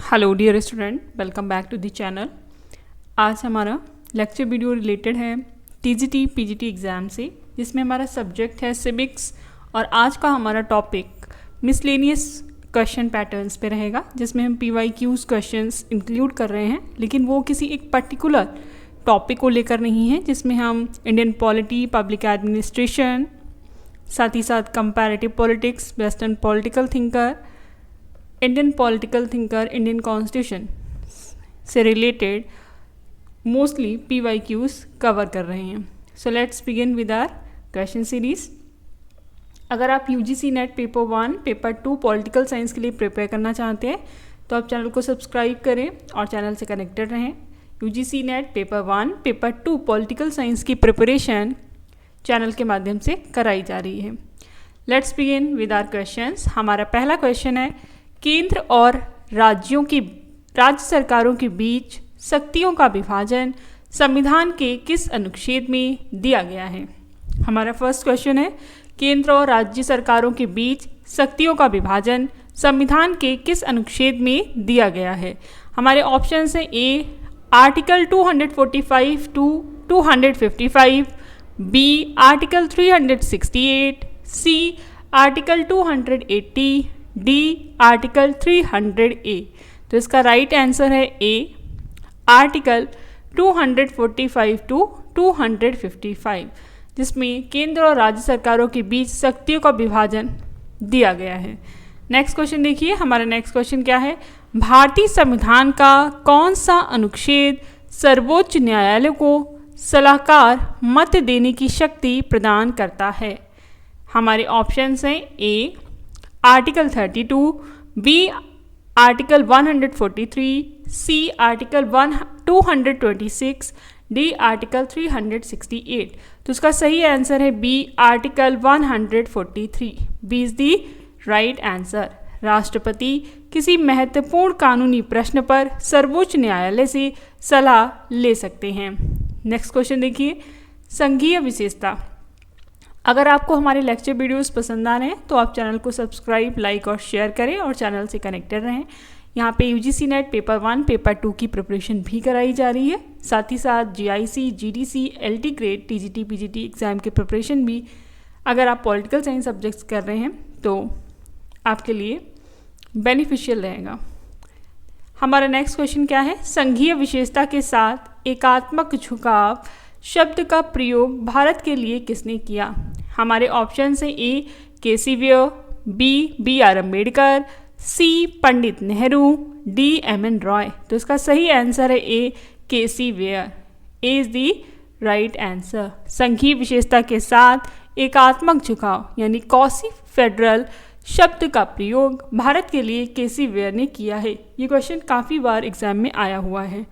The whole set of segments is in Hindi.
Hello dear student, welcome back to the channel. आज हमारा लेक्चर वीडियो रिलेटेड है टीजीटी पीजीटी एग्ज़ाम से, जिसमें हमारा सब्जेक्ट है सिविक्स और आज का हमारा टॉपिक मिसलेनियस क्वेश्चन पैटर्न्स पे रहेगा, जिसमें हम PYQs क्वेश्चंस इंक्लूड कर रहे हैं, लेकिन वो किसी एक पर्टिकुलर टॉपिक को लेकर नहीं है, जिसमें हम इंडियन पॉलिटी, पब्लिक एडमिनिस्ट्रेशन, साथ ही साथ comparative politics, western political thinker, Indian political thinker, Indian constitution से रिलेटेड मोस्टली PYQs कवर कर रहे हैं। So let's begin with our question series. अगर आप UGC net paper 1, paper 2 political science के लिए प्रिपेयर करना चाहते हैं तो आप चैनल को सब्सक्राइब करें और चैनल से कनेक्टेड रहें। UGC net paper 1, paper 2 political science की प्रिपरेशन चैनल के माध्यम से कराई जा रही है। Let's begin with our questions. हमारा पहला क्वेश्चन है, केंद्र और राज्य सरकारों के बीच शक्तियों का विभाजन संविधान के किस अनुच्छेद में दिया गया है? हमारा फर्स्ट क्वेश्चन है, केंद्र और राज्य सरकारों के बीच शक्तियों का विभाजन संविधान के किस अनुच्छेद में दिया गया है? हमारे ऑप्शंस हैं A article 245 to 255, B article 368, C article 280, D article 300A। तो इसका राइट आंसर है ए आर्टिकल 245 टू 255, जिसमें केंद्र और राज्य सरकारों के बीच शक्तियों का विभाजन दिया गया है। नेक्स्ट क्वेश्चन देखिए, हमारा नेक्स्ट क्वेश्चन क्या है, भारतीय संविधान का कौन सा अनुच्छेद सर्वोच्च न्यायालय को सलाहकार मत देने की शक्ति प्रदान करता है? हमारे ऑप्शंस हैं A article 32, B article 143, C article 226, D article 368। तो उसका सही आंसर है B article 143। B is the right answer. राष्ट्रपति किसी महत्वपूर्ण कानूनी प्रश्न पर सर्वोच्च न्यायालय से सलाह ले सकते हैं। नेक्स्ट क्वेश्चन देखिए, संघीय विशेषता। अगर आपको हमारे लेक्चर वीडियोस पसंद आ रहे हैं तो आप चैनल को सब्सक्राइब, लाइक और शेयर करें और चैनल से कनेक्टेड रहें। यहाँ पे UGC नेट पेपर 1, पेपर 2 की प्रिपरेशन भी कराई जा रही है। साथ ही साथ GIC, GDC, LT grade, TGT PGT exam की प्रिपरेशन भी अगर आप पॉलिटिकल साइंस सब्जेक्ट्स कर रहे हैं तो आपके लिए बेनिफिशियल रहेगा। हमारा नेक्स्ट क्वेश्चन क्या है, संघीय विशेषता के साथ एकात्मक झुकाव शब्द का प्रयोग भारत के लिए किसने किया? हमारे ऑप्शन हैं ए KC व्यय, बी BR अम्बेडकर, सी पंडित नेहरू, डी MN रॉय। तो इसका सही आंसर है ए KC व्यय। ए इज दी राइट आंसर। संघीय विशेषता के साथ एकात्मक झुकाव यानी कॉसी फेडरल शब्द का प्रयोग भारत के लिए KC व्यय ने किया है। ये क्वेश्चन काफ़ी बार एग्जाम में आया हुआ है,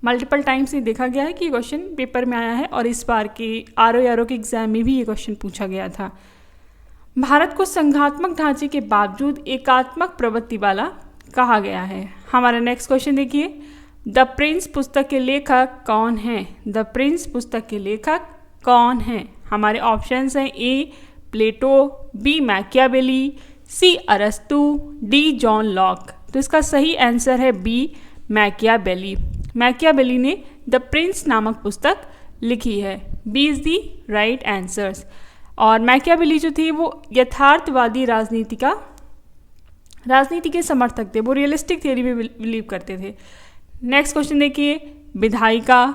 मल्टीपल टाइम्स ये देखा गया है कि ये क्वेश्चन पेपर में आया है और इस बार के RO के एग्ज़ाम में भी ये क्वेश्चन पूछा गया था। भारत को संघात्मक ढांचे के बावजूद एकात्मक प्रवृत्ति वाला कहा गया है। हमारा नेक्स्ट क्वेश्चन देखिए, द प्रिंस पुस्तक के लेखक कौन हैं? द प्रिंस पुस्तक के लेखक कौन हैं? हमारे ऑप्शंस हैं ए प्लेटो, बी मैकियावेली, सी अरस्तु, डी जॉन लॉक। तो इसका सही आंसर है बी मैकियावेली। मैकियावेली ने द प्रिंस नामक पुस्तक लिखी है। B is the right answers. और मैकियावेली जो थे वो यथार्थवादी राजनीति के समर्थक थे, वो रियलिस्टिक थ्योरी में बिलीव करते थे। नेक्स्ट क्वेश्चन देखिए, विधायिका,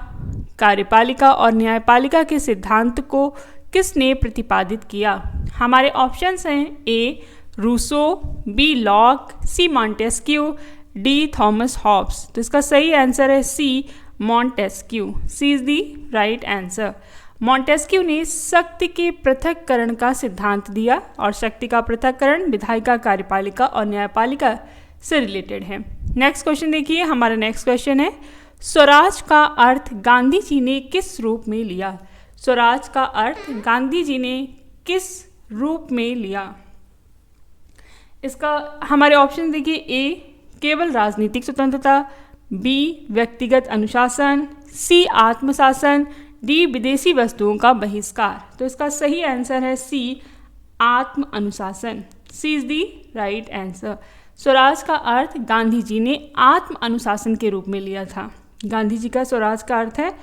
कार्यपालिका और न्यायपालिका के सिद्धांत को किसने प्रतिपादित किया? हमारे ऑप्शंस हैं A Rousseau, B Locke, C Montesquieu, D Thomas Hobbes. तो इसका सही आंसर है C Montesquieu. C is the right answer. Montesquieu ने शक्ति के पृथक्करण का सिद्धांत दिया और शक्ति का पृथक्करण विधायिका, कार्यपालिका और न्यायपालिका से रिलेटेड है। नेक्स्ट क्वेश्चन देखिए, हमारा नेक्स्ट क्वेश्चन है, स्वराज का अर्थ गांधी जी ने किस रूप में लिया? स्वराज का अर्थ गांधी जी ने किस रूप में लिया? इसका हमारे ऑप्शन देखिए, ए केवल राजनीतिक स्वतंत्रता, बी व्यक्तिगत अनुशासन, सी आत्मशासन, डी विदेशी वस्तुओं का बहिष्कार। तो इसका सही आंसर है सी आत्म अनुशासन। C is the right answer. Swaraj का अर्थ गांधी जी ने आत्म अनुशासन के रूप में लिया था। गांधी जी का स्वराज का अर्थ है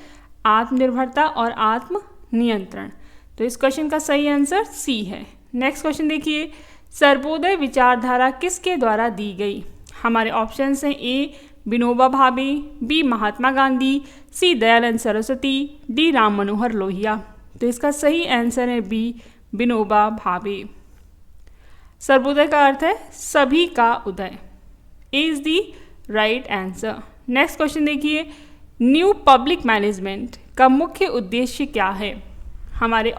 आत्मनिर्भरता और आत्म नियंत्रण। तो इस क्वेश्चन का सही आंसर सी है। नेक्स्ट क्वेश्चन देखिए, सर्वोदय विचारधारा किसके द्वारा दी गई? हमारे ऑप्शंस हैं ए विनोबा भावे, बी महात्मा गांधी, सी दयानंद सरस्वती, डी राम मनोहर लोहिया। तो इसका सही आंसर है बी विनोबा भावे। सर्वोदय का अर्थ है सभी का उदय। A is the right answer. Next question देखिए, न्यू पब्लिक मैनेजमेंट का मुख्य उद्देश्य क्या है? हमारे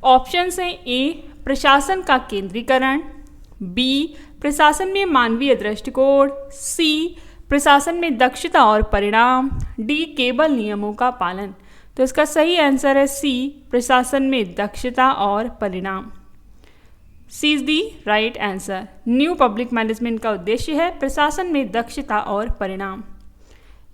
ऑप्शंस हैं ए प्रशासन का केंद्रीकरण, बी प्रशासन में मानवीय दृष्टिकोण, सी प्रशासन में दक्षता और परिणाम, डी केवल नियमों का पालन। तो इसका सही आंसर है सी प्रशासन में दक्षता और परिणाम। C is the right answer. New public management का उद्देश्य है प्रशासन में दक्षता और परिणाम।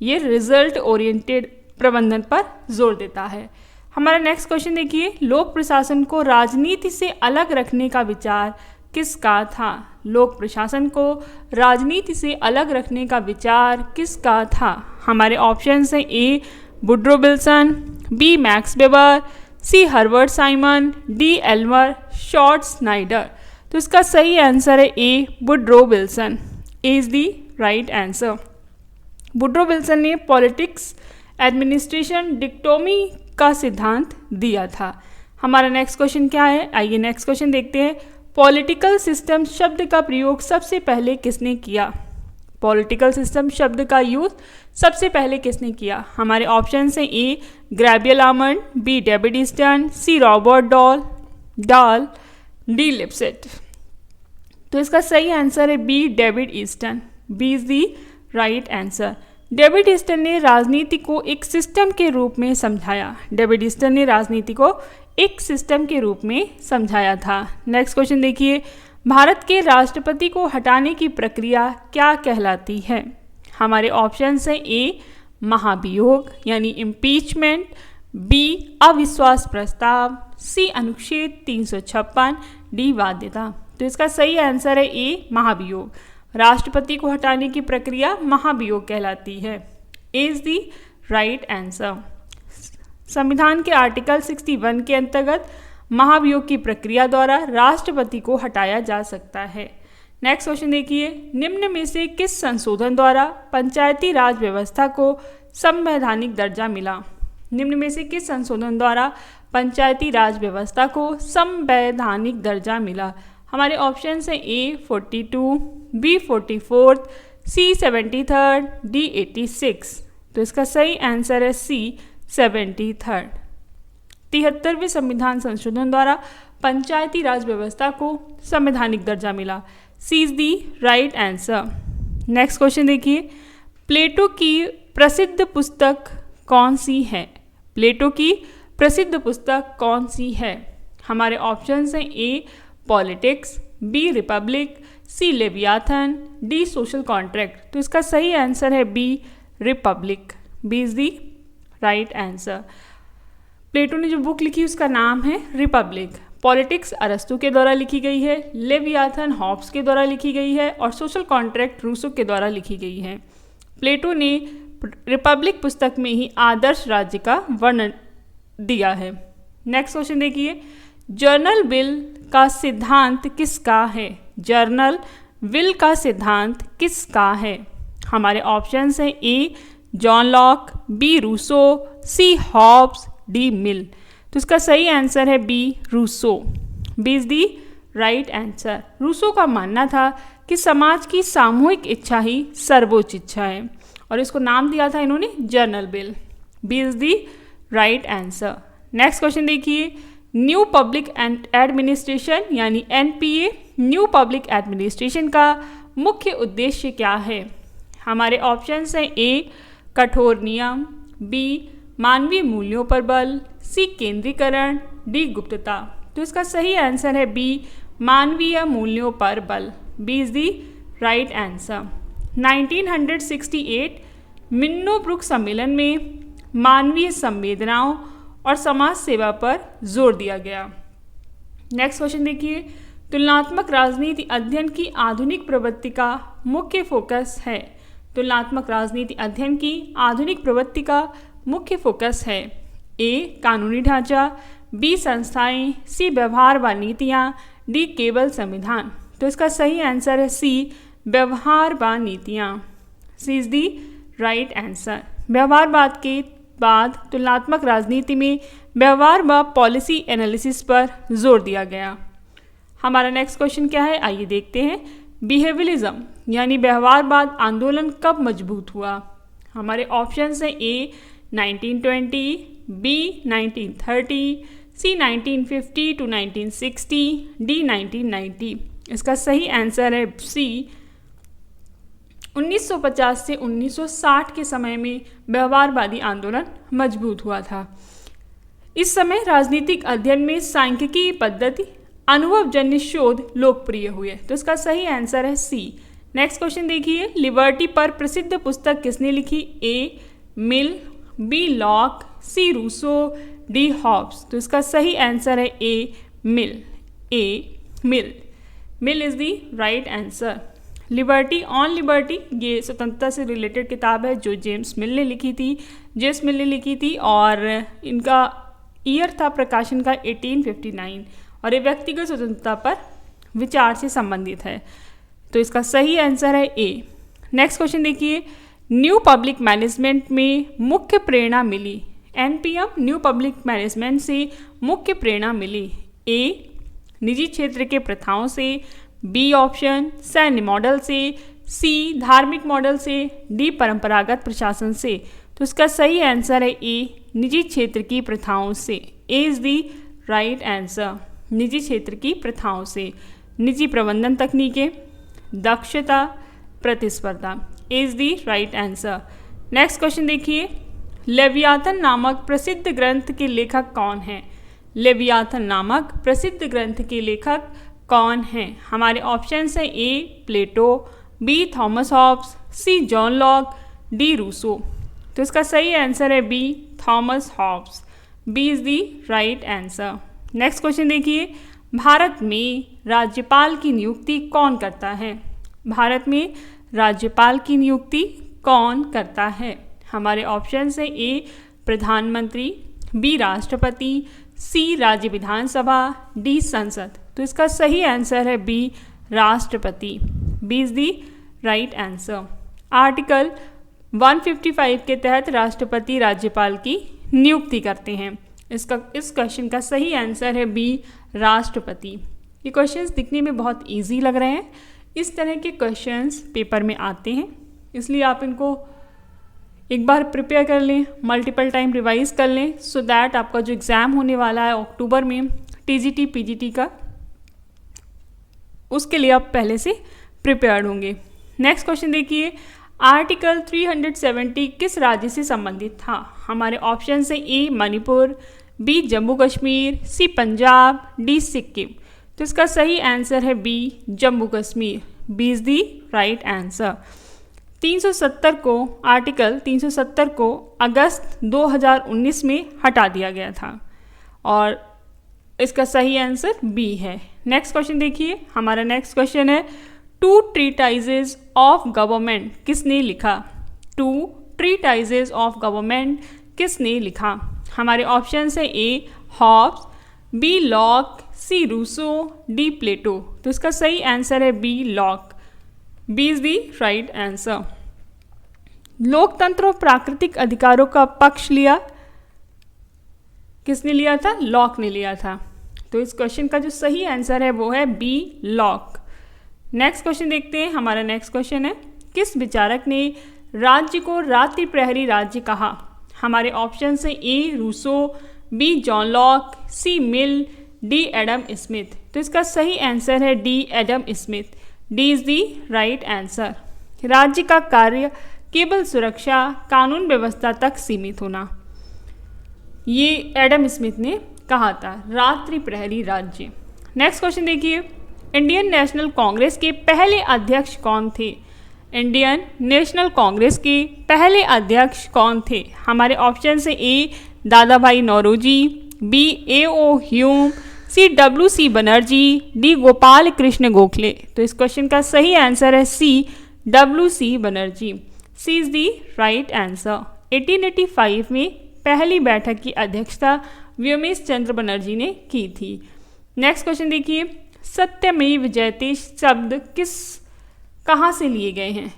ये रिजल्ट ओरिएंटेड प्रबंधन पर जोर देता है। हमारा नेक्स्ट क्वेश्चन देखिए, लोक प्रशासन को राजनीति से अलग रखने का विचार किसका था? लोक प्रशासन को राजनीति से अलग रखने का विचार किसका था? हमारे ऑप्शंस हैं A Woodrow Wilson, B Max Weber, C Herbert Simon, D Elmer Schattschneider. तो इसका सही आंसर है A Woodrow Wilson. A is the right answer. Woodrow Wilson ने पॉलिटिक्स एडमिनिस्ट्रेशन डिक्टोमी का सिद्धांत दिया था। हमारा नेक्स्ट क्वेश्चन क्या है? आइए नेक्स्ट क्वेश्चन देखते हैं। पॉलिटिकल सिस्टम शब्द का प्रयोग सबसे पहले किसने किया? पॉलिटिकल सिस्टम शब्द का यूज सबसे पहले किसने किया? हमारे ऑप्शंस हैं A Gabriel Almond, B David Easton, C Robert Dahl, D Lipset. तो इसका सही आंसर है B David Easton. B is the right answer. David Easton ने राजनीति को एक सिस्टम के रूप में समझाया। डेविड ईस्टन ने राजनीति को एक सिस्टम के रूप में समझाया था। नेक्स्ट क्वेश्चन देखिए, भारत के राष्ट्रपति को हटाने की प्रक्रिया क्या कहलाती है? हमारे ऑप्शंस हैं ए महाभियोग यानी इम्पीचमेंट, बी अविश्वास प्रस्ताव, सी अनुच्छेद 356, डी बाध्यता। तो इसका सही आंसर है ए महाभियोग। राष्ट्रपति को हटाने की प्रक्रिया महाभियोग कहलाती है। A is the right answer. संविधान के आर्टिकल 61 के अंतर्गत महाभियोग की प्रक्रिया द्वारा राष्ट्रपति को हटाया जा सकता है। नेक्स्ट क्वेश्चन देखिए, निम्न में से किस संशोधन द्वारा पंचायती राज व्यवस्था को संवैधानिक दर्जा मिला? निम्न में से किस संशोधन द्वारा पंचायती राज व्यवस्था को संवैधानिक दर्जा मिला? हमारे ऑप्शंस हैं ए 42, बी 44, सी 73, डी 86। तो इसका सही आंसर है सी 73। 73वें संविधान संशोधन द्वारा पंचायती राज व्यवस्था को संवैधानिक दर्जा मिला। C is the right answer. Next question देखिए, प्लेटो की प्रसिद्ध पुस्तक कौन सी है? प्लेटो की प्रसिद्ध पुस्तक कौन सी है? हमारे ऑप्शंस हैं A Politics, B Republic, C Leviathan, D Social Contract. तो इसका सही आंसर है B Republic. B is the right answer. Plato ने जो बुक लिखी उसका नाम है रिपब्लिक। पॉलिटिक्स अरस्तु के द्वारा लिखी गई है, लेवियाथन हॉब्स के द्वारा लिखी गई है और सोशल कॉन्ट्रैक्ट रूसो के द्वारा लिखी गई है। प्लेटो ने रिपब्लिक पुस्तक में ही आदर्श राज्य का वर्णन दिया है। नेक्स्ट क्वेश्चन देखिए, जर्नल विल का सिद्धांत किसका है? जर्नल विल का सिद्धांत किसका है? हमारे ऑप्शंस हैं A John Locke, B Rousseau, C Hobbes, D Mill. तो इसका सही आंसर है B Rousseau. B is the right answer. Rousseau का मानना था कि समाज की सामूहिक इच्छा ही सर्वोच्च इच्छा है और इसको नाम दिया था इन्होंने general will. B is the right answer. Next question देखिए, न्यू पब्लिक एडमिनिस्ट्रेशन यानी एनपीए, न्यू पब्लिक एडमिनिस्ट्रेशन का मुख्य उद्देश्य क्या है? हमारे ऑप्शंस हैं ए कठोर नियम, बी मानवीय मूल्यों पर बल, सी केंद्रीकरण, डी गुप्तता। तो इसका सही आंसर है बी मानवीय मूल्यों पर बल। B is the right answer. 1968 Minnowbrook सम्मेलन में मानवीय संवेदनाओं और समाज सेवा पर जोर दिया गया। नेक्स्ट क्वेश्चन देखिए, तुलनात्मक राजनीति अध्ययन की आधुनिक प्रवृत्ति का मुख्य फोकस है। तुलनात्मक राजनीति अध्ययन की आधुनिक प्रवृत्ति का मुख्य फोकस है। ए कानूनी ढांचा, बी संस्थाएं, सी व्यवहार व नीतियाँ, डी केवल संविधान। तो इसका सही आंसर है सी व्यवहार व नीतियाँ। सी इज दी राइट आंसर। व्यवहारवाद के बाद तुलनात्मक राजनीति में व्यवहार व पॉलिसी एनालिसिस पर जोर दिया गया। हमारा नेक्स्ट क्वेश्चन क्या है, आइए देखते हैं। बिहेवियरिज्म यानी व्यवहारवाद आंदोलन कब मजबूत हुआ? हमारे ऑप्शन है ए 1920, बी 1930, सी 1950 to 1960, डी 1990। इसका सही आंसर है सी 1950 से 1960 के समय में व्यवहारवादी आंदोलन मजबूत हुआ था। इस समय राजनीतिक अध्ययन में सांख्यिकी पद्धति, अनुभवजन्य शोध लोकप्रिय हुए। तो इसका सही आंसर है सी। नेक्स्ट क्वेश्चन देखिए, लिबर्टी पर प्रसिद्ध पुस्तक किसने लिखी? A Mill, B Locke, C Rousseau, D Hobbes. तो इसका सही आंसर है A Mill. A Mill, Mill is the right answer. Liberty on liberty ये स्वतंत्रता से रिलेटेड किताब है जो जेम्स मिल ने लिखी थी और इनका ईयर था प्रकाशन का 1859 और ये व्यक्तिगत स्वतंत्रता पर विचार से संबंधित है। तो इसका सही आंसर है ए। नेक्स्ट क्वेश्चन देखिए, न्यू पब्लिक मैनेजमेंट में मुख्य प्रेरणा मिली। एनपीएम न्यू पब्लिक मैनेजमेंट से मुख्य प्रेरणा मिली। ए निजी क्षेत्र के प्रथाओं से, बी ऑप्शन सैन्य मॉडल से, सी धार्मिक मॉडल से, डी परंपरागत प्रशासन से। तो इसका सही आंसर है ए निजी क्षेत्र की प्रथाओं से। ए इज दी राइट आंसर। निजी क्षेत्र की प्रथाओं से, निजी प्रबंधन तकनीकें, दक्षता, प्रतिस्पर्धा। A is the right answer. Next question देखिए, लेवियाथन नामक प्रसिद्ध ग्रंथ के लेखक कौन हैं? लेवियाथन नामक प्रसिद्ध ग्रंथ के लेखक कौन हैं? हमारे ऑप्शन हैं A Plato, B Thomas Hobbes, C John Locke, D Rousseau. तो इसका सही आंसर है B Thomas Hobbes. B is the right answer. Next question देखिए, भारत में राज्यपाल की नियुक्ति कौन करता है? भारत में राज्यपाल की नियुक्ति कौन करता है? हमारे ऑप्शन हैं ए प्रधानमंत्री, बी राष्ट्रपति, सी राज्य विधानसभा, डी संसद। तो इसका सही आंसर है बी राष्ट्रपति। B is the right answer. Article 155 के तहत राष्ट्रपति राज्यपाल की नियुक्ति करते हैं। इस क्वेश्चन का सही आंसर है बी राष्ट्रपति। ये क्वेश्चंस दिखने में बहुत इजी लग रहे हैं। इस तरह के क्वेश्चंस पेपर में आते हैं, इसलिए आप इनको एक बार प्रिपेयर कर लें, मल्टीपल टाइम रिवाइज कर लें, सो दैट आपका जो एग्ज़ाम होने वाला है अक्टूबर में टीजीटी पीजीटी का, उसके लिए आप पहले से प्रिपेयर्ड होंगे। नेक्स्ट क्वेश्चन देखिए, आर्टिकल 370 किस राज्य से संबंधित था? हमारे ऑप्शन से A Manipur, B Jammu Kashmir, C Punjab, D Sikkim. तो इसका सही आंसर है B Jammu Kashmir. B is the right answer. 370 को आर्टिकल 370 को अगस्त 2019 में हटा दिया गया था और इसका सही आंसर बी है। नेक्स्ट क्वेश्चन देखिए, हमारा नेक्स्ट क्वेश्चन है, टू ट्रीटाइजेज ऑफ गवर्नमेंट किसने लिखा? टू ट्रीटाइजेज ऑफ गवर्नमेंट किसने लिखा? हमारे ऑप्शन है A Hobbes, B Locke, C Rousseau, D Plato. तो इसका सही आंसर है B Locke. B is the right answer. लोकतंत्र और प्राकृतिक अधिकारों का पक्ष लिया किसने लिया था? लॉक ने लिया था। तो इस क्वेश्चन का जो सही आंसर है वो है बी लॉक। नेक्स्ट क्वेश्चन देखते हैं। हमारा नेक्स्ट क्वेश्चन है, किस विचारक ने राज्य को रात्रि प्रहरी राज्य कहा? हमारे ऑप्शन है ए रूसो, बी जॉन लॉक, सी मिल, डी एडम स्मिथ। तो इसका सही आंसर है D Adam Smith. D is the right answer. राज्य का कार्य केवल सुरक्षा, कानून व्यवस्था तक सीमित होना, ये एडम स्मिथ ने कहा था, रात्रि प्रहरी राज्य। नेक्स्ट क्वेश्चन देखिए, इंडियन नेशनल कांग्रेस के पहले अध्यक्ष कौन थे? इंडियन नेशनल कांग्रेस के पहले अध्यक्ष कौन थे? हमारे ऑप्शन से A Dadabhai Naoroji, B A O Hume, C WC Banerjee, D Gopal Krishna Gokhale. तो इस क्वेश्चन का सही आंसर है C WC Banerjee. C is the right answer. 1885 में पहली बैठक की अध्यक्षता व्योमेश चंद्र बनर्जी ने की थी। नेक्स्ट क्वेश्चन देखिए, सत्यमेव जयते शब्द कहाँ से लिए गए हैं?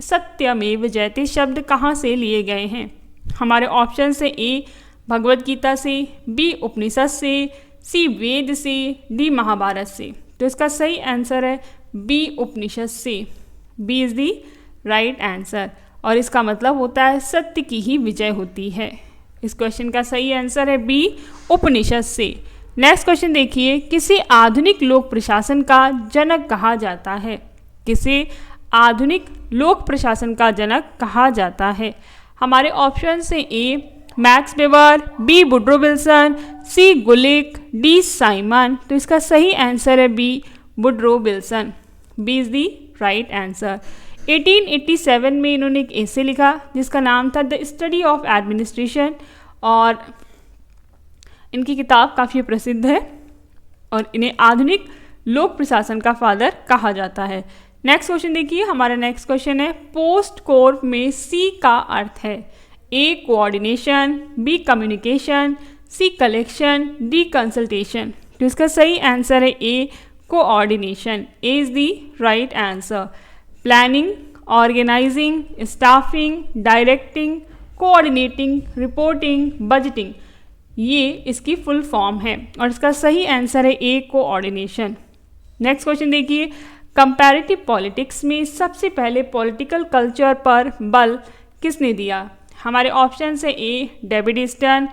सत्यमेव जयते शब्द कहाँ से लिए गए हैं? हमारे ऑप्शन से ए भगवत गीता से, बी उपनिषद से, सी वेद से, डी महाभारत से। तो इसका सही आंसर है बी उपनिषद से। B is the right answer और इसका मतलब होता है सत्य की ही विजय होती है। इस क्वेश्चन का सही आंसर है बी उपनिषद से। नेक्स्ट क्वेश्चन देखिए, किसे आधुनिक लोक प्रशासन का जनक कहा जाता है? किसे आधुनिक लोक प्रशासन का जनक कहा जाता है? हमारे ऑप्शन से A Max Weber, B Woodrow Wilson, C Gulick, D Simon. तो इसका सही आंसर है B Woodrow Wilson. B is the right answer. 1887 में इन्होंने एक एसे लिखा जिसका नाम था द स्टडी ऑफ एडमिनिस्ट्रेशन और इनकी किताब काफ़ी प्रसिद्ध है और इन्हें आधुनिक लोक प्रशासन का फादर कहा जाता है। नेक्स्ट क्वेश्चन देखिए, हमारा नेक्स्ट क्वेश्चन है पोस्ट कोर में सी का अर्थ है? A coordination, B communication, C collection, D consultation. तो इसका सही आंसर है A coordination. A is the right answer. Planning, organising, staffing, directing, coordinating, reporting, budgeting, ये इसकी फुल फॉर्म है और इसका सही आंसर है ए कोऑर्डिनेशन। नेक्स्ट क्वेश्चन देखिए, कंपैरेटिव पॉलिटिक्स में सबसे पहले पॉलिटिकल कल्चर पर बल किसने दिया? हमारे ऑप्शन है A David Easton,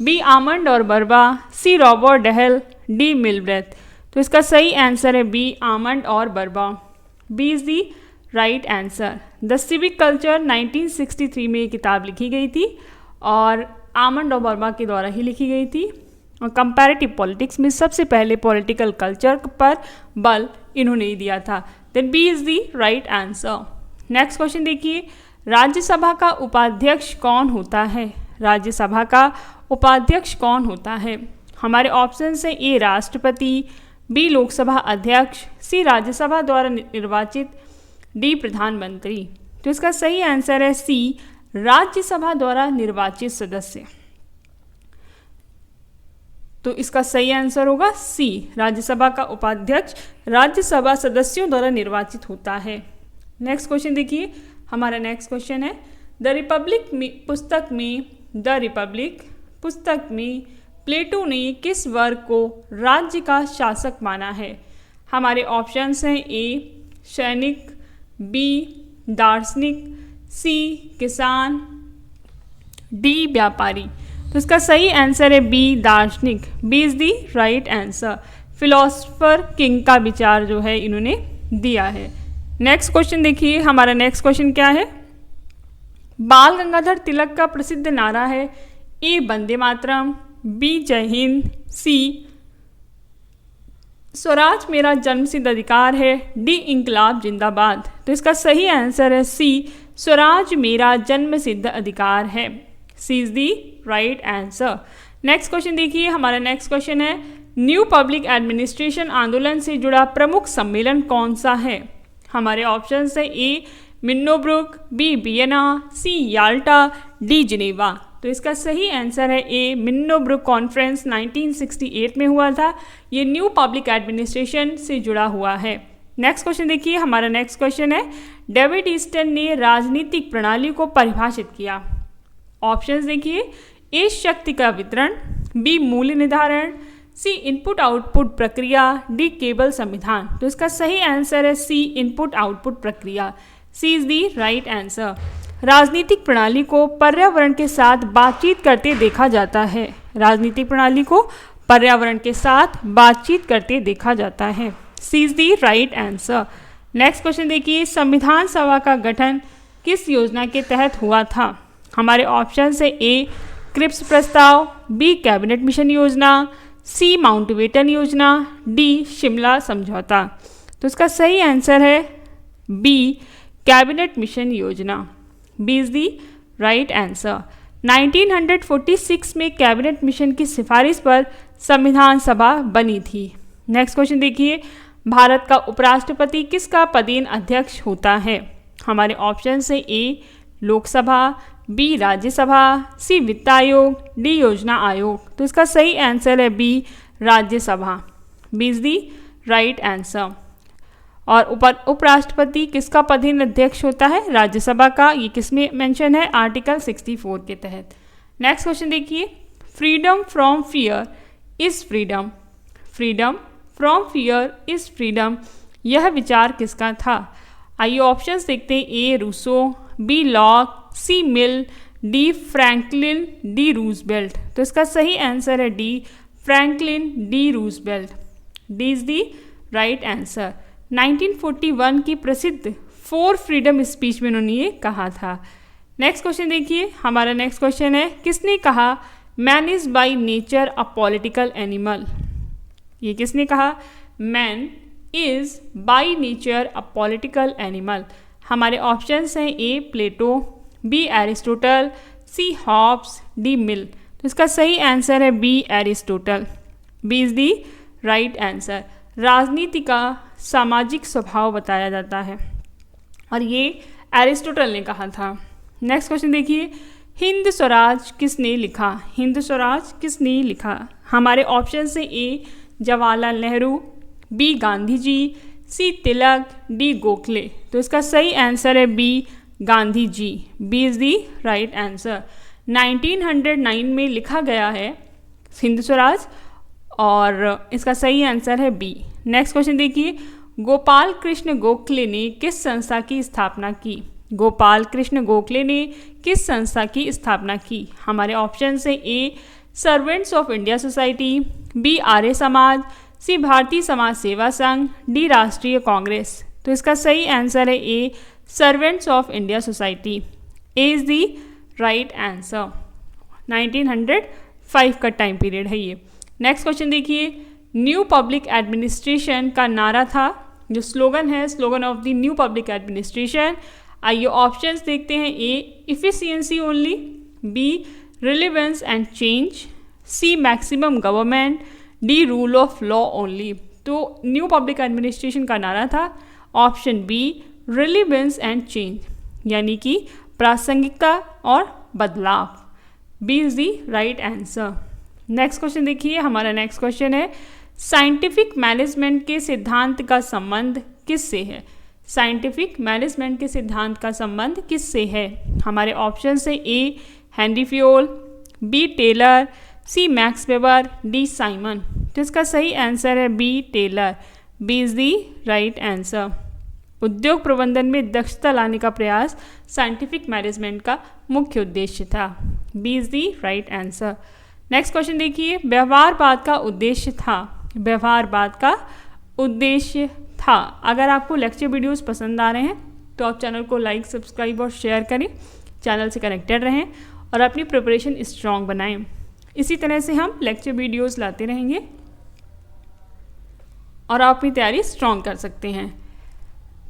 B Almond और Verba, C Robert Dahl, D Milbrath. तो इसका सही आंसर है बी आमंड और Verba. B is the right answer. The civic culture 1963 में ये किताब लिखी गई थी और आमंड और बर्मा के द्वारा ही लिखी गई थी और कंपैरेटिव पॉलिटिक्स में सबसे पहले पॉलिटिकल कल्चर पर बल इन्होंने ही दिया था। Then B is the right answer. Next question देखिए, राज्यसभा का उपाध्यक्ष कौन होता है? राज्यसभा का उपाध्यक्ष कौन होता है? हमारे ऑप्शन से ए राष्ट्रपति, बी लोकसभा अध्यक्ष, सी राज्यसभा द्वारा निर्वाचित, डी प्रधानमंत्री। तो इसका सही आंसर है सी राज्यसभा द्वारा निर्वाचित सदस्य। तो इसका सही आंसर होगा सी, राज्यसभा का उपाध्यक्ष राज्यसभा सदस्यों द्वारा निर्वाचित होता है। नेक्स्ट क्वेश्चन देखिए, हमारा नेक्स्ट क्वेश्चन है द रिपब्लिक पुस्तक में प्लेटो ने किस वर्ग को राज्य का शासक माना है? हमारे ऑप्शंस हैं ए सैनिक, बी दार्शनिक, सी किसान, डी व्यापारी। तो इसका सही आंसर है बी दार्शनिक। B is the right answer. Philosopher king का विचार जो है इन्होंने दिया है। नेक्स्ट क्वेश्चन देखिए, हमारा नेक्स्ट क्वेश्चन क्या है? बाल गंगाधर तिलक का प्रसिद्ध नारा है ए वंदे मातरम, बी जय हिंद, सी स्वराज मेरा जन्मसिद्ध अधिकार है, डी इंकलाब जिंदाबाद। तो इसका सही आंसर है सी स्वराज मेरा जन्मसिद्ध अधिकार है। C is the right answer. Next question देखिए, हमारा नेक्स्ट क्वेश्चन है न्यू पब्लिक एडमिनिस्ट्रेशन आंदोलन से जुड़ा प्रमुख सम्मेलन कौन सा है? हमारे ऑप्शन है ए मिन्नोब्रुक, बी वियना, सी याल्टा, डी जिनेवा। तो इसका सही आंसर है ए मिन्नोब्रुक कॉन्फ्रेंस 1968 में हुआ था। ये न्यू पब्लिक एडमिनिस्ट्रेशन से जुड़ा हुआ है। नेक्स्ट क्वेश्चन देखिए, हमारा नेक्स्ट क्वेश्चन है डेविड ईस्टन ने राजनीतिक प्रणाली को परिभाषित किया। ऑप्शंस देखिए ए शक्ति का वितरण, बी मूल्य निर्धारण, सी इनपुट आउटपुट प्रक्रिया, डी केवल संविधान। तो इसका सही आंसर है सी इनपुट आउटपुट प्रक्रिया। सी इज दी राइट आंसर। राजनीतिक प्रणाली को पर्यावरण के साथ बातचीत करते देखा जाता है। राजनीतिक प्रणाली को पर्यावरण के साथ बातचीत करते देखा जाता है। C is the right answer. Next question देखिए, संविधान सभा का गठन किस योजना के तहत हुआ था? हमारे ऑप्शन है ए क्रिप्स प्रस्ताव, बी कैबिनेट मिशन योजना, सी माउंटबेटन योजना, डी शिमला समझौता। तो इसका सही आंसर है बी कैबिनेट मिशन योजना। B is the right answer. 1946 में कैबिनेट मिशन की सिफारिश पर संविधान सभा बनी थी। नेक्स्ट क्वेश्चन देखिए, भारत का उपराष्ट्रपति किसका पदेन अध्यक्ष होता है? हमारे ऑप्शन है ए लोकसभा, बी राज्यसभा, सी वित्त आयोग, डी योजना आयोग। तो इसका सही आंसर है B Rajya Sabha. B is the right answer. और उपराष्ट्रपति किसका पदेन अध्यक्ष होता है? राज्यसभा का। ये किसमें मेंशन है? आर्टिकल 64 के तहत। नेक्स्ट क्वेश्चन देखिए, freedom from fear is freedom. Freedom from fear is freedom, यह विचार किसका था? आइए ऑप्शंस देखते हैं। A Rousseau, B Locke, C Mill, D Franklin, D Roosevelt. तो इसका सही आंसर है D Franklin D Roosevelt. D is the right answer. 1941 की प्रसिद्ध 4 फ्रीडम स्पीच में उन्होंने ये कहा था। नेक्स्ट क्वेश्चन देखिए, हमारा नेक्स्ट क्वेश्चन है, किसने कहा man is by nature a political animal? ये किसने कहा? Man is by nature a political animal. हमारे ऑप्शंस हैं A Plato, B Aristotle, C Hobbes, D Mill. तो इसका सही आंसर है B Aristotle. B is the right answer. राजनीति का सामाजिक स्वभाव बताया जाता है और ये एरिस्टोटल ने कहा था। नेक्स्ट क्वेश्चन देखिए, हिंद स्वराज किसने लिखा? हिंद स्वराज किसने लिखा? हमारे ऑप्शन से A Jawaharlal Nehru, B Gandhi ji, C Tilak, D Gokhale. तो इसका सही आंसर है B Gandhi ji. B is the right answer. 1909 में लिखा गया है हिंद स्वराज और इसका सही आंसर है बी। नेक्स्ट क्वेश्चन देखिए, गोपाल कृष्ण गोखले ने किस संस्था की स्थापना की? गोपाल कृष्ण गोखले ने किस संस्था की स्थापना की? हमारे ऑप्शन से A servants of India society, B Arya Samaj, C Bharatiya Samaj सेवा संघ, डी राष्ट्रीय कांग्रेस। तो इसका सही आंसर है A servants of India society. A is the right answer. 1905 का टाइम पीरियड है ये। नेक्स्ट क्वेश्चन देखिए, न्यू पब्लिक एडमिनिस्ट्रेशन का नारा था, जो स्लोगन है, slogan of the new public administration. आइए ऑप्शंस देखते हैं। A efficiency only, B relevance and change, C maximum government, D rule of law only. तो न्यू पब्लिक एडमिनिस्ट्रेशन का नारा था option B relevance and change, यानी कि प्रासंगिकता और बदलाव। B is the right answer. Next question देखिए, हमारा नेक्स्ट क्वेश्चन है, साइंटिफिक मैनेजमेंट के सिद्धांत का संबंध किससे है? साइंटिफिक मैनेजमेंट के सिद्धांत का संबंध किससे है? हमारे ऑप्शन से A Henri Fayol, B Taylor, C Max Weber, D Simon. तो इसका सही आंसर है B Taylor. B is the right answer. उद्योग प्रबंधन में दक्षता लाने का प्रयास साइंटिफिक मैनेजमेंट का मुख्य उद्देश्य था। B is the right answer. Next question देखिए, व्यवहारवाद का उद्देश्य था। व्यवहारवाद का उद्देश्य था। अगर आपको लेक्चर वीडियोस पसंद आ रहे हैं तो आप चैनल को लाइक, सब्सक्राइब और शेयर करें, चैनल से कनेक्टेड रहें और अपनी प्रिपरेशन स्ट्रॉन्ग बनाएं। इसी तरह से हम लेक्चर वीडियोस लाते रहेंगे और आप अपनी तैयारी स्ट्रॉन्ग कर सकते हैं।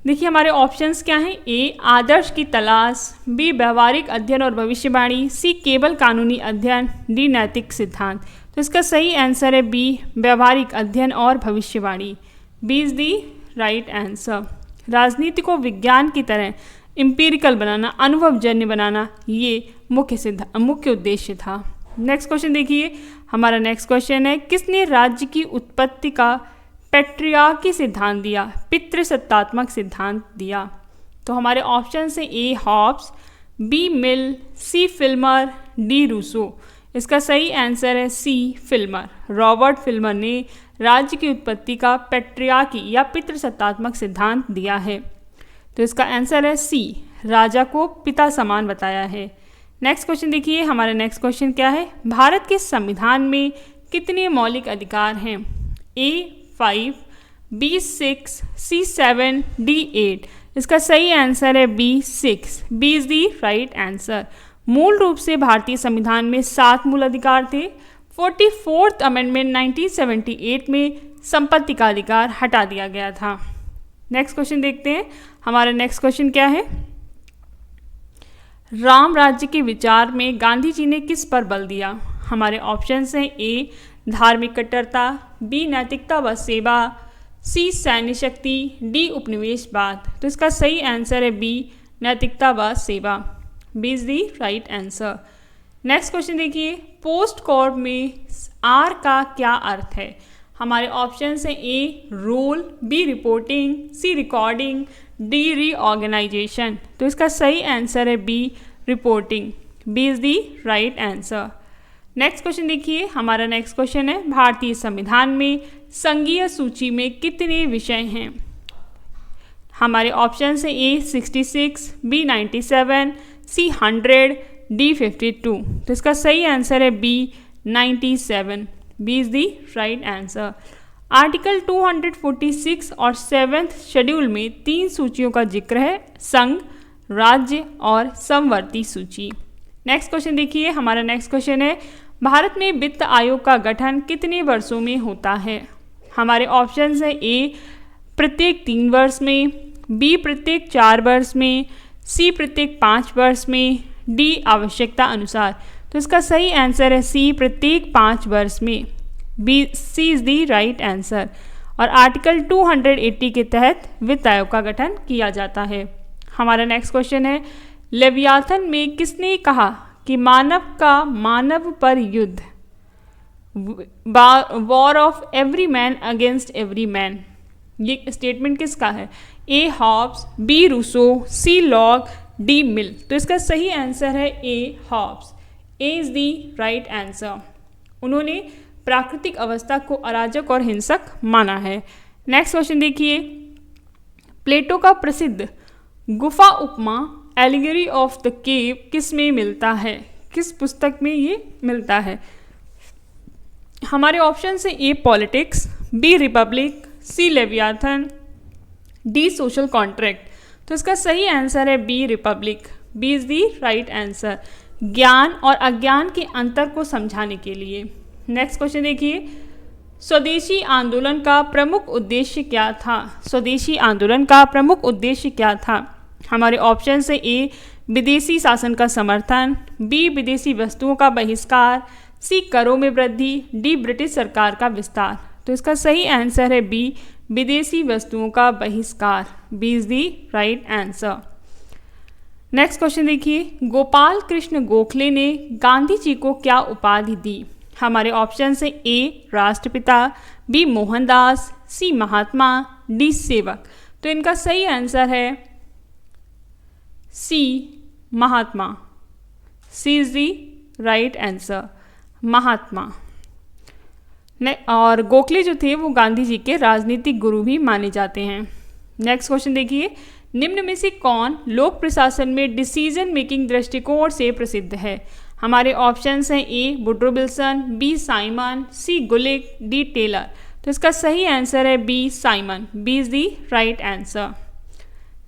देखिए हमारे ऑप्शंस क्या हैं। ए आदर्श की तलाश, बी व्यवहारिक अध्ययन और भविष्यवाणी, सी केवल कानूनी अध्ययन, डी नैतिक सिद्धांत। तो इसका सही आंसर है बी व्यवहारिक अध्ययन और भविष्यवाणी। B is the right answer. राजनीति को विज्ञान की तरह एम्पिरिकल बनाना, अनुभवजन्य बनाना, ये मुख्य उद्देश्य था। नेक्स्ट क्वेश्चन देखिए, हमारा नेक्स्ट क्वेश्चन है, किसने राज्य की उत्पत्ति का पैट्रियार्की सिद्धांत दिया, पितृसत्तात्मक सिद्धांत दिया? तो हमारे ऑप्शन से A Hobbes, B mill, C Filmer, D Rousseau. इसका सही आंसर है सी फिल्मर। रॉबर्ट फिल्मर ने राज्य की उत्पत्ति का पैट्रियार्की या पितृसत्तात्मक सिद्धांत दिया है। तो इसका आंसर है सी, राजा को पिता समान बताया है। नेक्स्ट क्वेश्चन देखिए, हमारा नेक्स्ट क्वेश्चन क्या है, भारत के संविधान में कितने मौलिक अधिकार हैं? A 5, B 6, C 7, D 8। इसका सही आंसर है B 6। B is the right answer. मूल रूप से भारतीय संविधान में 7 मूल अधिकार थे। 44th अमेंडमेंट 1978 में संपत्ति का अधिकार हटा दिया गया था। नेक्स्ट क्वेश्चन देखते हैं, हमारा नेक्स्ट क्वेश्चन क्या है, राम राज्य के विचार में गांधी जी ने किस पर बल दिया? हमारे ऑप्शंस हैं ए धार्मिक कट्टरता, बी नैतिकता व सेवा, सी सैन्य शक्ति, डी उपनिवेशवाद। तो इसका सही आंसर है बी नैतिकता व सेवा। B is the right answer. Next question देखिए, पोस्ट कॉर्ड में आर का क्या अर्थ है? हमारे ऑप्शन है A role, B reporting, C recording, D reorganisation. तो इसका सही आंसर है B reporting. B is the right answer. Next question देखिए, हमारा नेक्स्ट क्वेश्चन है भारतीय संविधान में संघीय सूची में कितने विषय हैं? हमारे ऑप्शन है ए 66, बी 97, सी 100, डी 52। तो इसका सही आंसर है B 97। B is the right answer. Article 246 और 7th शेड्यूल में 3 सूचियों का जिक्र है, संघ, राज्य और समवर्ती सूची। नेक्स्ट क्वेश्चन देखिए, हमारा नेक्स्ट क्वेश्चन है भारत में वित्त आयोग का गठन कितने वर्षों में होता है? हमारे ऑप्शंस है ए प्रत्येक 3 वर्ष में, बी प्रत्येक 4 वर्ष में, सी प्रत्येक 5 वर्ष में, डी आवश्यकता अनुसार। तो इसका सही आंसर है सी प्रत्येक 5 वर्ष में। B C is the right answer. और आर्टिकल 280 के तहत वित्त आयोग का गठन किया जाता है। हमारा नेक्स्ट क्वेश्चन है लेवियाथन में किसने कहा कि मानव का मानव पर युद्ध, war of every man against every man? ये स्टेटमेंट किसका है? A Hobbes, B Rousseau, C Locke, D Mill. तो इसका सही आंसर है A Hobbes. A is the right answer. उन्होंने प्राकृतिक अवस्था को अराजक और हिंसक माना है। नेक्स्ट क्वेश्चन देखिए, प्लेटो का प्रसिद्ध गुफा उपमा एलिगरी ऑफ द केव किस में मिलता है? किस पुस्तक में ये मिलता है? हमारे ऑप्शन से A Politics, B Republic, C Leviathan, D Social Contract. तो इसका सही आंसर है B Republic. B is the right answer. ज्ञान और अज्ञान के अंतर को समझाने के लिए। नेक्स्ट क्वेश्चन देखिए, स्वदेशी आंदोलन का प्रमुख उद्देश्य क्या था? स्वदेशी आंदोलन का प्रमुख उद्देश्य क्या था? हमारे ऑप्शन से ए विदेशी शासन का समर्थन, बी विदेशी वस्तुओं का बहिष्कार, सी करों में वृद्धि, डी ब्रिटिश सरकार का विस्तार। तो इसका सही आंसर है बी विदेशी वस्तुओं का बहिष्कार। B is the right answer. Next question देखिए, गोपाल कृष्ण गोखले ने गांधी जी को क्या उपाधि दी? हमारे ऑप्शन से ए राष्ट्रपिता, बी मोहनदास, सी महात्मा, डी सेवक। तो इनका सही आंसर है सी महात्मा। सी इज दी राइट आंसर, महात्मा। और गोखले जो थे वो गांधी जी के राजनीतिक गुरु भी माने जाते हैं। नेक्स्ट क्वेश्चन देखिए, निम्न में से कौन लोक प्रशासन में डिसीजन मेकिंग दृष्टिकोण से प्रसिद्ध है? हमारे ऑप्शंस हैं A Woodrow Wilson, B Simon, C Gulick, D Taylor. तो इसका सही आंसर है B Simon. B is the right answer.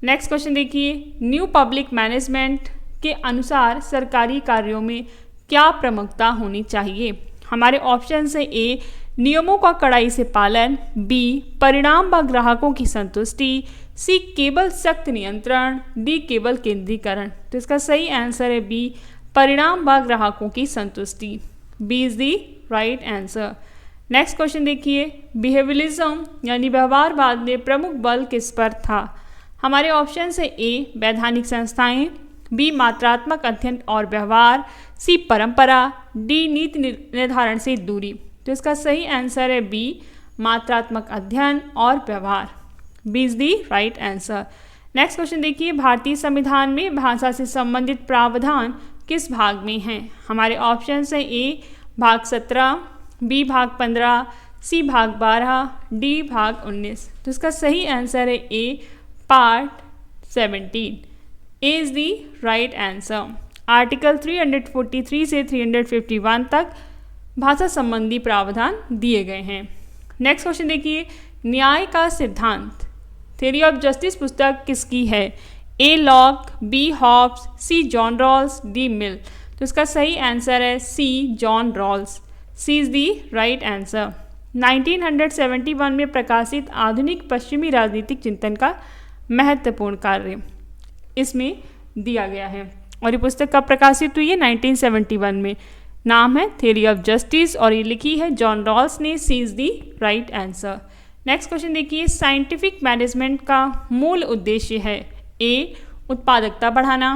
Next question देखिए, न्यू पब्लिक मैनेजमेंट के अनुसार सरकारी कार्यों में क्या प्रमुखता होनी चाहिए? हमारे ऑप्शन है ए नियमों का कड़ाई से पालन, बी परिणाम व ग्राहकों की संतुष्टि, सी केवल सख्त नियंत्रण, डी केवल केंद्रीकरण। तो इसका सही आंसर है बी परिणाम व ग्राहकों की संतुष्टि। B is the right answer. Next question देखिए, बिहेवियरिज्म यानी व्यवहारवाद में प्रमुख बल किस पर था? हमारे ऑप्शन है ए वैधानिक संस्थाएं, बी मात्रात्मक अध्ययन और व्यवहार, सी परंपरा, डी नीति निर्धारण से दूरी। तो इसका सही आंसर है बी मात्रात्मक अध्ययन और व्यवहार। B is the right answer. Next question देखिए, भारतीय संविधान में भाषा से संबंधित प्रावधान किस भाग में हैं? हमारे ऑप्शन है ए भाग 17, बी भाग 15, सी भाग 12, डी भाग 19। तो इसका सही आंसर है A part 17। A is the right answer. Article 343 से 351 तक भाषा संबंधी प्रावधान दिए गए हैं। नेक्स्ट क्वेश्चन देखिए, न्याय का सिद्धांत थ्योरी ऑफ जस्टिस पुस्तक किसकी है? A Locke, B Hobbes, C John Rawls, D Mill. तो इसका सही आंसर है C John Rawls. C is the right answer. 1971 में प्रकाशित आधुनिक पश्चिमी राजनीतिक चिंतन का महत्वपूर्ण कार्य इसमें दिया गया है। और ये पुस्तक कब प्रकाशित हुई है? 1971 में। नाम है थ्योरी ऑफ जस्टिस और ये लिखी है जॉन रॉल्स ने। C is the right answer. Next question देखिए, साइंटिफिक मैनेजमेंट का मूल उद्देश्य है ए उत्पादकता बढ़ाना,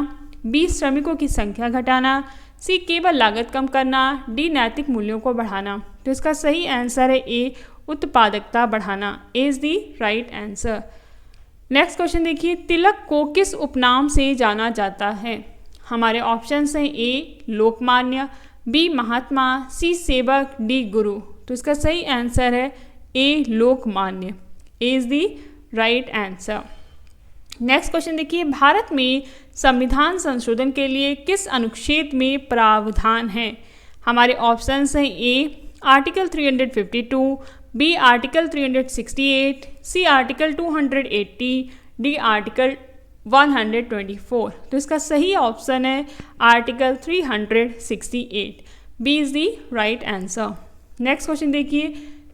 बी श्रमिकों की संख्या घटाना, सी केवल लागत कम करना, डी नैतिक मूल्यों को बढ़ाना। तो इसका सही आंसर है ए उत्पादकता बढ़ाना। A is the right answer. Next question देखिए, तिलक को किस उपनाम से जाना जाता है? हमारे ऑप्शंस हैं ए लोकमान्य, बी महात्मा, सी सेवक, डी गुरु। तो इसका सही आंसर है A Lokmanya. A is the right answer. Next question देखिए, भारत में संविधान संशोधन के लिए किस अनुच्छेद में प्रावधान है? हमारे ऑप्शंस हैं A article 352, B article 368, C article 280, D article 124। तो इसका सही ऑप्शन है article 368। B is the right answer. Next question देखिए,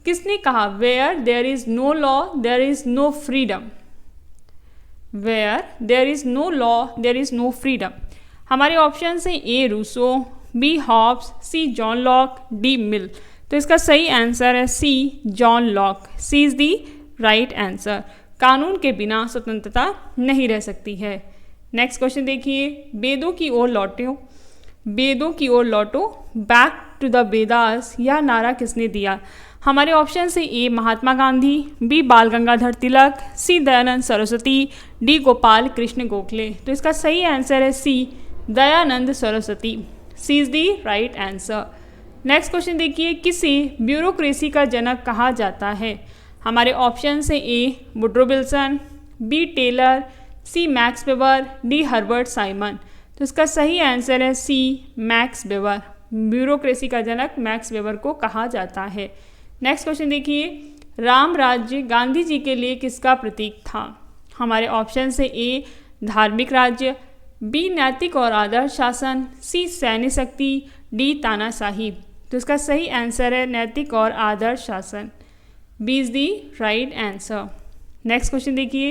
किसने कहा where there is no law there is no freedom? Where there is no law there is no freedom. हमारे ऑप्शन हैं A Rousseau, B Hobbes, C John Locke, D Mill. तो इसका सही आंसर है C John lock. C is the right answer. कानून के बिना स्वतंत्रता नहीं रह सकती है। नेक्स्ट क्वेश्चन देखिए, वेदों की ओर लौटो, वेदों की ओर लौटो, बैक टू द वेदास, यह नारा किसने दिया? हमारे ऑप्शन से ए महात्मा Gandhi, B Bal Gangadhar Tilak, C Dayanand Saraswati, D Gopal Krishna Gokhale. तो इसका सही आंसर है C Dayanand Saraswati. C is the right answer. Next question देखिए, किसे ब्यूरोक्रेसी का जनक कहा जाता है? हमारे ऑप्शन से A Woodrow Wilson, B Taylor, C Max Weber, D Herbert Simon. तो इसका सही आंसर है सी मैक्स वेबर। ब्यूरोक्रेसी का जनक मैक्स वेबर को कहा जाता है। नेक्स्ट क्वेश्चन देखिए, राम राज्य गांधी जी के लिए किसका प्रतीक था? हमारे ऑप्शन से ए धार्मिक राज्य, बी नैतिक और आदर्श शासन, सी सैन्य शक्ति, डी तानाशाही। तो इसका सही आंसर है नैतिक और आदर्श शासन। B is the right answer. Next question देखिए,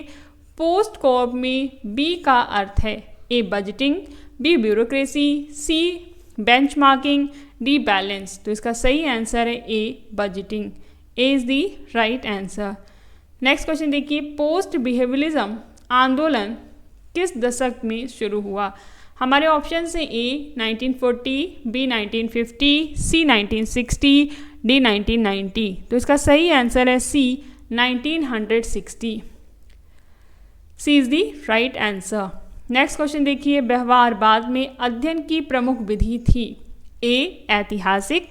पोस्ट कॉर्प में बी का अर्थ है A budgeting, B bureaucracy, C benchmarking, D balance. तो इसका सही आंसर है A budgeting. A is the right answer. Next question देखिए, पोस्ट बिहेवियरिज्म आंदोलन किस दशक में शुरू हुआ? हमारे ऑप्शन से ए 1940, बी 1950, सी 1960, डी 1990। तो इसका सही आंसर है C 1960। C is the right answer. Next question देखिए, व्यवहारवाद में अध्ययन की प्रमुख विधि थी ए ऐतिहासिक,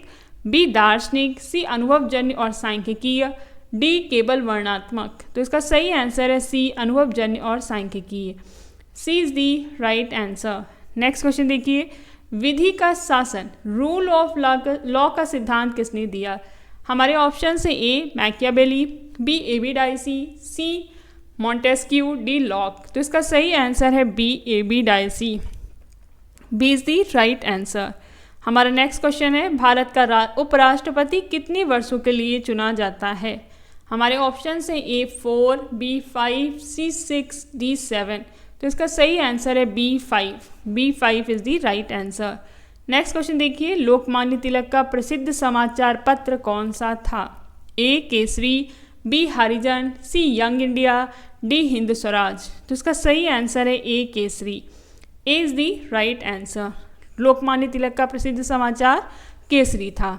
बी दार्शनिक, सी अनुभवजन्य और सांख्यिकीय, डी केवल वर्णनात्मक। तो इसका सही आंसर है सी अनुभवजन्य और सांख्यिकीय। C is the right answer. Next question देखिए, विधि का शासन रूल ऑफ लॉ का सिद्धांत किसने दिया? हमारे ऑप्शन से A Machiavelli, B A B Dicey, C Montesquieu, D Locke. तो इसका सही आंसर है B A B Dicey. B is the right answer. हमारा नेक्स्ट क्वेश्चन है, भारत का उपराष्ट्रपति कितने वर्षों के लिए चुना जाता है? हमारे ऑप्शन हैं ए 4, बी 5, सी 6, डी 7। तो इसका सही आंसर है B 5। B 5 is the right answer. Next question देखिए, लोकमान्य तिलक का प्रसिद्ध समाचार पत्र कौन सा था? A Kesari, B Harijan, C young India, D Hind Swaraj. तो इसका सही आंसर है A Kesari. A is the right answer. Lokmanya Tilak का प्रसिद्ध समाचार केसरी था।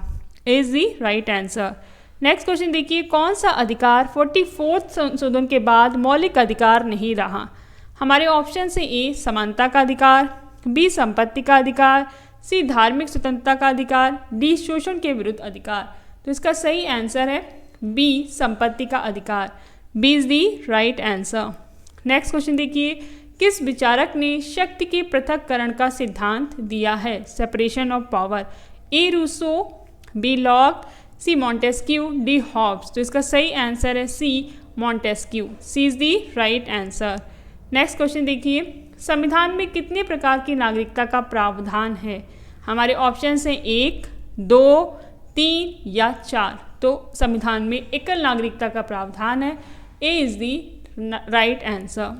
A is the right answer. Next question देखिए, कौन सा अधिकार 44th संशोधन के बाद मौलिक अधिकार नहीं रहा? हमारे ऑप्शन से ए समानता का अधिकार, बी संपत्ति का अधिकार, सी धार्मिक स्वतंत्रता का अधिकार, डी शोषण के विरुद्ध अधिकार। तो इसका सही आंसर है बी संपत्ति का अधिकार। B is the right answer. Next question देखिए, किस विचारक ने शक्ति के पृथक्करण का सिद्धांत दिया है? Separation of power. A Rousseau, B Locke, C Montesquieu, D Hobbes. तो इसका सही आंसर है C Montesquieu. C is the right answer. Next question देखिए, संविधान में कितने प्रकार की नागरिकता का प्रावधान है? हमारे ऑप्शन हैं 1, 2, 3 या 4। तो संविधान में एकल नागरिकता का प्रावधान है। A is the right answer.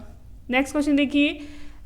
Next question देखिए,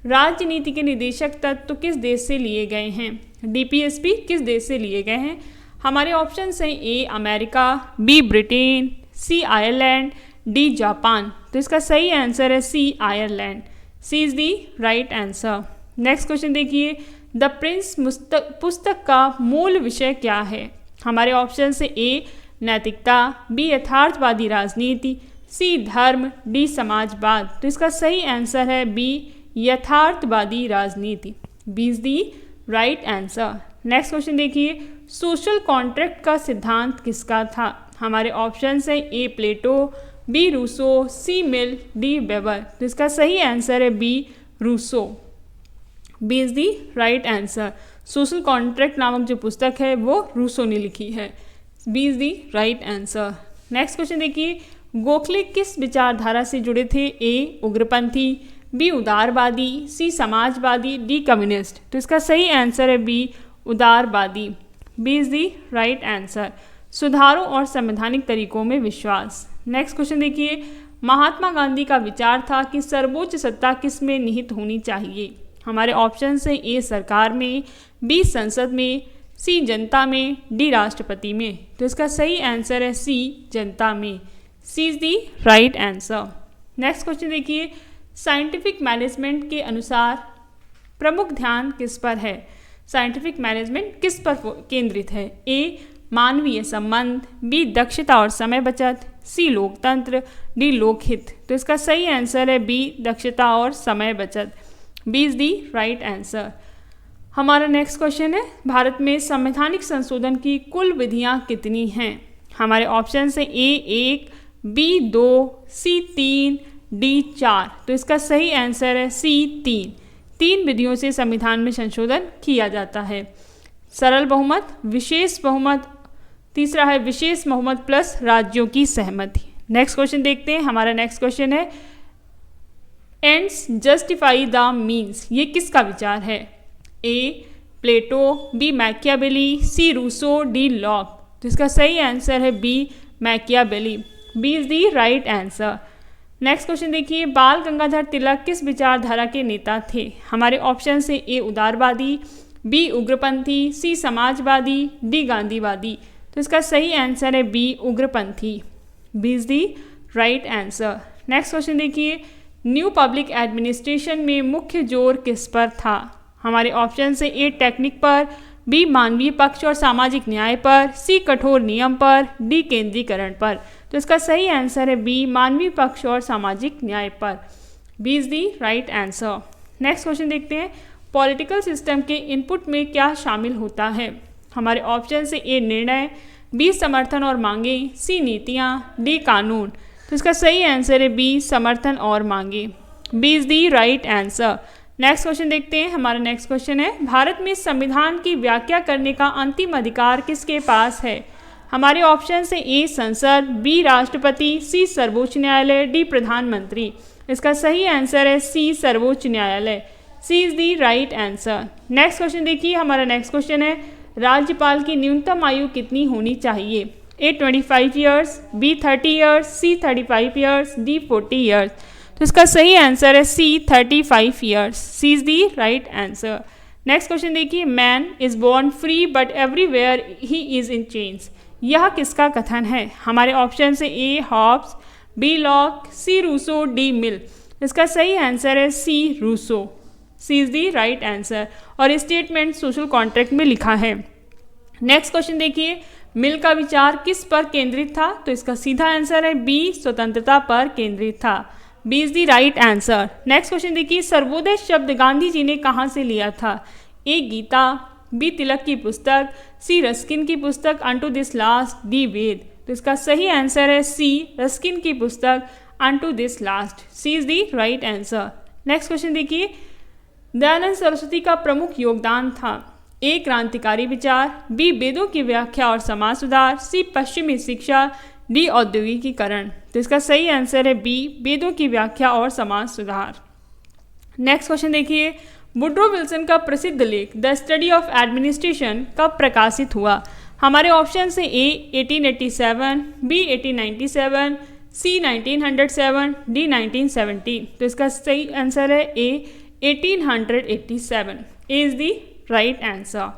राजनीति के निदेशक तत्व किस देश से लिए गए हैं? DPSP किस देश से लिए गए हैं? हमारे ऑप्शन हैं A America, B Britain, C Ireland, D Japan. तो इसका सही आंसर है C Ireland. C is the right answer. Next question देखिए, द प्रिंस पुस्तक का मूल विषय क्या है? हमारे ऑप्शन से ए नैतिकता, बी यथार्थवादी राजनीति, सी धर्म, डी समाजवाद। तो इसका सही आंसर है बी यथार्थवादी राजनीति। B is the right answer. Next question देखिए, सोशल कॉन्ट्रैक्ट का सिद्धांत किसका था? हमारे ऑप्शन है A Plato, B Rousseau, C Mill, D Weber. तो इसका सही आंसर है B Rousseau. B is the right answer. Social contract नामक जो पुस्तक है वो रूसो ने लिखी है। B is the right answer. Next question देखिए, गोखले किस विचारधारा से जुड़े थे? ए उग्रपंथी, बी उदारवादी, सी समाजवादी, डी कम्युनिस्ट। तो इसका सही आंसर है बी उदारवादी। B is the right answer. सुधारों और संवैधानिक तरीकों में विश्वास। नेक्स्ट क्वेश्चन देखिए, महात्मा गांधी का विचार था कि सर्वोच्च सत्ता किस में निहित होनी चाहिए? हमारे ऑप्शन हैं ए सरकार में, बी संसद में, सी जनता में, डी राष्ट्रपति में। तो इसका सही आंसर है सी जनता में। C is the right answer. Next question देखिए, साइंटिफिक मैनेजमेंट के अनुसार प्रमुख ध्यान किस पर है? साइंटिफिक मैनेजमेंट किस पर केंद्रित है? ए मानवीय संबंध, बी दक्षता और समय बचत, सी लोकतंत्र, डी लोकहित। तो इसका सही आंसर है बी दक्षता और समय बचत। B is the right answer. हमारा नेक्स्ट क्वेश्चन है, भारत में संवैधानिक संशोधन की कुल विधियां कितनी हैं? हमारे ऑप्शन है ए 1, बी 2, सी 3, डी 4। तो इसका सही आंसर है सी 3। 3 विधियों से संविधान में संशोधन किया जाता है। सरल बहुमत, विशेष बहुमत, तीसरा है विशेष बहुमत प्लस राज्यों की सहमति। नेक्स्ट क्वेश्चन देखते हैं। हमारा नेक्स्ट क्वेश्चन है, एंड्स जस्टिफाई द मीन्स। ये किसका विचार है? A Plato, B Machiavelli, C Rousseau, D Locke. तो इसका सही आंसर है B Machiavelli. B is the right answer. Next question देखिए, बाल गंगाधर तिलक किस विचारधारा के नेता थे? हमारे ऑप्शन से ए उदारवादी, बी उग्रपंथी, सी समाजवादी, डी गांधीवादी। तो इसका सही आंसर है बी उग्रपंथी। B is the right answer. Next question देखिए, न्यू पब्लिक एडमिनिस्ट्रेशन में मुख्य जोर किस पर था? हमारे ऑप्शन से ए टेक्निक पर, बी मानवीय पक्ष और सामाजिक न्याय पर, सी कठोर नियम पर, डी केंद्रीकरण पर। तो इसका सही आंसर है बी मानवीय पक्ष और सामाजिक न्याय पर। B is the right answer. Next question देखते हैं, पॉलिटिकल सिस्टम के इनपुट में क्या शामिल होता है? हमारे ऑप्शन से ए निर्णय, बी समर्थन और मांगे, सी नीतियाँ, डी कानून। तो इसका सही आंसर है बी समर्थन और मांगे। B is the right answer. Next question देखते हैं। हमारा नेक्स्ट क्वेश्चन है, भारत में संविधान की व्याख्या करने का अंतिम अधिकार किसके पास है? हमारे ऑप्शन से ए संसद, बी राष्ट्रपति, सी सर्वोच्च न्यायालय, डी प्रधानमंत्री। इसका सही आंसर है सी सर्वोच्च न्यायालय। C is the right answer. Next question देखिए। हमारा नेक्स्ट क्वेश्चन है, राज्यपाल की न्यूनतम आयु कितनी होनी चाहिए? A 25 years, B 30 years, C 35 years, D 40 years. तो इसका सही आंसर है C 35 years. C is the right answer. Next question देखिए, man is born free but everywhere he is in chains. यह किसका कथन है? हमारे ऑप्शन से A Hobbes, B Locke, C Rousseau, D Mill. इसका सही आंसर है C Rousseau. C is the right answer. और स्टेटमेंट सोशल कॉन्ट्रैक्ट में लिखा है। नेक्स्ट क्वेश्चन देखिए, मिल का विचार किस पर केंद्रित था? तो इसका सीधा आंसर है बी स्वतंत्रता पर केंद्रित था। B is the right answer. Next question देखिए, सर्वोदय शब्द गांधी जी ने कहाँ से लिया था? ए गीता, बी तिलक की पुस्तक, सी रस्किन की पुस्तक unto this last, D Veda. तो इसका सही आंसर है सी रस्किन की पुस्तक unto this last. C is the right answer. Next question देखिए, दयानंद सरस्वती का प्रमुख योगदान था? ए क्रांतिकारी विचार, बी वेदों की व्याख्या और समाज सुधार, सी पश्चिमी शिक्षा, डी औद्योगिकीकरण। तो इसका सही आंसर है बी वेदों की व्याख्या और समाज सुधार। नेक्स्ट क्वेश्चन देखिए, वुड्रो विल्सन का प्रसिद्ध लेख द स्टडी ऑफ एडमिनिस्ट्रेशन कब प्रकाशित हुआ? हमारे ऑप्शन से ए 1887, बी 1897, सी 1907, डी 1917। तो इसका सही आंसर है A 1887। A is the right answer.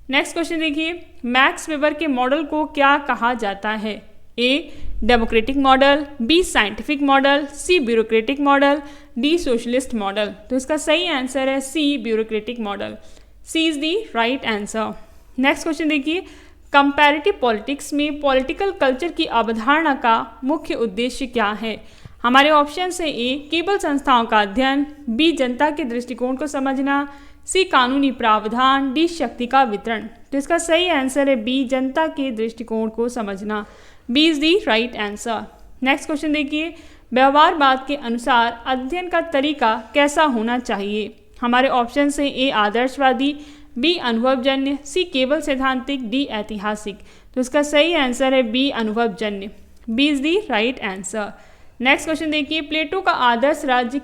Next question देखिए, मैक्स वेबर के मॉडल को क्या कहा जाता है? A democratic model, B scientific model, C bureaucratic model, D socialist model. तो इसका सही आंसर है C bureaucratic model. C is the right answer. Next question देखिए, कंपैरेटिव पॉलिटिक्स में पॉलिटिकल कल्चर की अवधारणा का मुख्य उद्देश्य क्या है? हमारे ऑप्शन है ए केवल संस्थाओं का अध्ययन, बी जनता के दृष्टिकोण को समझना, सी कानूनी प्रावधान, डी शक्ति का वितरण। तो इसका सही आंसर है बी जनता के दृष्टिकोण को समझना। B is the right answer. Next question देखिए, व्यवहारवाद के अनुसार अध्ययन का तरीका कैसा होना चाहिए? हमारे ऑप्शन है ए आदर्शवादी, बी अनुभवजन्य, सी केवल सैद्धांतिक, डी ऐतिहासिक। तो इसका सही आंसर है बी अनुभवजन्य। B is the right answer. Next question देखिए, प्लेटो का आदर्श राज्य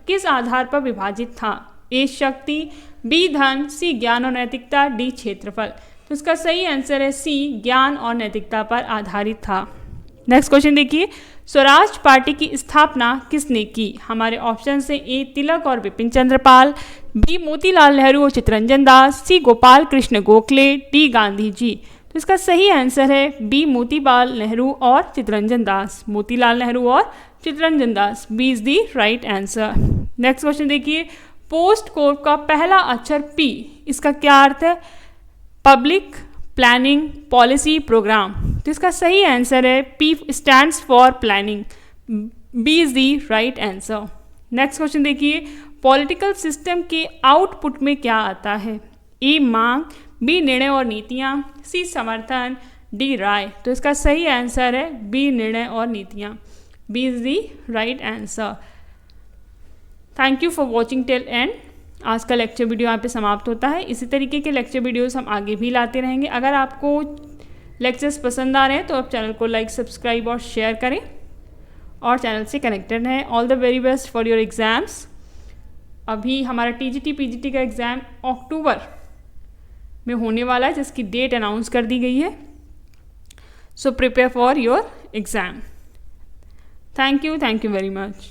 किस आधार पर विभाजित था? ए शक्ति, बी धन, सी ज्ञान और नैतिकता, डी क्षेत्रफल। तो इसका सही आंसर है सी ज्ञान और नैतिकता पर आधारित था। नेक्स्ट क्वेश्चन देखिए, स्वराज पार्टी की स्थापना किसने की? हमारे ऑप्शन से ए तिलक और बिपिन चंद्रपाल, बी मोतीलाल नेहरू और चित्तरंजन दास, सी गोपाल कृष्ण गोखले, डी गांधी जी। तो इसका सही आंसर है बी मोतीलाल नेहरू और चित्तरंजन दास। मोतीलाल नेहरू और Chittaranjan Das. B is the right answer. Next question देखिए, पोस्ट कोड का पहला अक्षर पी, इसका क्या अर्थ है? Public, planning, policy, programme. तो इसका सही आंसर है P stands for planning. B is the right answer. Next question देखिए, पॉलिटिकल सिस्टम के आउटपुट में क्या आता है? ए मांग, बी निर्णय और नीतियाँ, सी समर्थन, डी राय। तो इसका सही आंसर है बी निर्णय और नीतियाँ। B is the right answer. Thank you for watching till end. आज का लेक्चर वीडियो यहाँ पे समाप्त होता है। इसी तरीके के लेक्चर वीडियोस हम आगे भी लाते रहेंगे। अगर आपको लेक्चर्स पसंद आ रहे हैं तो आप चैनल को लाइक, सब्सक्राइब और शेयर करें और चैनल से कनेक्टेड रहें। All the very best for your exams. अभी हमारा टीजीटी पीजीटी का एग्ज़ाम अक्टूबर में होने वाला है, जिसकी डेट अनाउंस कर दी गई है। So prepare for your exam. Thank you very much.